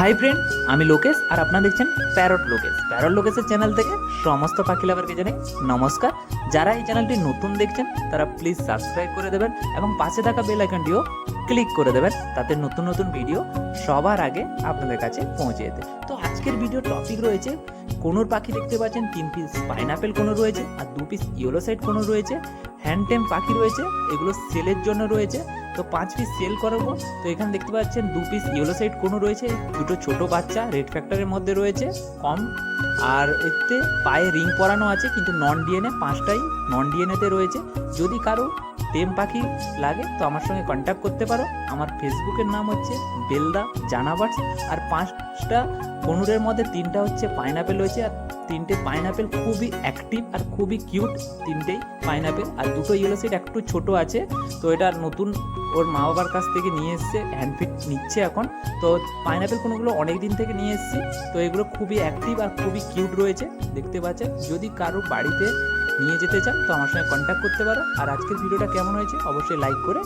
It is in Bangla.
হাই ফ্রেন্ড, আমি লোকেশ আর আপনারা দেখছেন প্যারট লোকেশের চ্যানেল থেকে সমস্ত পাখি লাভারকে জানাই নমস্কার। যারা এই চ্যানেলটি নতুন দেখছেন তারা প্লিজ সাবস্ক্রাইব করে দেবেন এবং পাশে থাকা বেল আইকনটিও ক্লিক করে দেবেন, তাতে নতুন নতুন ভিডিও সবার আগে আপনাদের কাছে পৌঁছে যেতে। তো আজকের ভিডিও টপিক রয়েছে কোনোর পাখি। দেখতে পাচ্ছেন 3 পিস পাইনাপেল কোনো রয়েছে আর 2 পিস ইয়েলো সাইড কোনো রয়েছে, হ্যান্ডটেম পাখি রয়েছে, এগুলো সেলের জন্য রয়েছে। তো 5 পিস সেল করাবো। তো এখানে দেখতে পাচ্ছেন 2 পিস ইয়েলো সাইড কোনো রয়েছে, দুটো ছোট বাচ্চা রেড ফ্যাক্টরের মধ্যে রয়েছে কম, আর এতে পায়ে রিং পরানো আছে কিন্তু নন ডিএনএ, 5টাই নন ডিএনএতে রয়েছে। যদি কারো টেম পাখি লাগে তো আমার সঙ্গে কন্ট্যাক্ট করতে পারো। আমার ফেসবুকের নাম হচ্ছে বেলদা জানাবার্স। আর 5টা কনুরের মধ্যে 3টা হচ্ছে পাইনাপেল রয়েছে, আর 3টে পাইনাপেল খুবই অ্যাক্টিভ আর খুবই কিউট 3টেই পাইনাপেল। আর দুটো ইয়েলো সাইড একটু ছোট আছে, তো এটা নতুন ওর মা বাবার কাছ থেকে নিয়ে এসছে, হ্যান্ডফিট নিচ্ছে এখন। তো পাইনাপেল কোনোগুলো অনেক দিন থেকে নিয়ে এসেছি, তো এগুলো খুবই অ্যাক্টিভ আর খুবই কিউট রয়েছে দেখতে পাচ্ছেন। যদি কারো বাড়িতে নিয়ে যেতে চান তো আমার সঙ্গে কন্ট্যাক্ট করতে পারো। আর আজকের ভিডিওটা কেমন হয়েছে অবশ্যই লাইক করে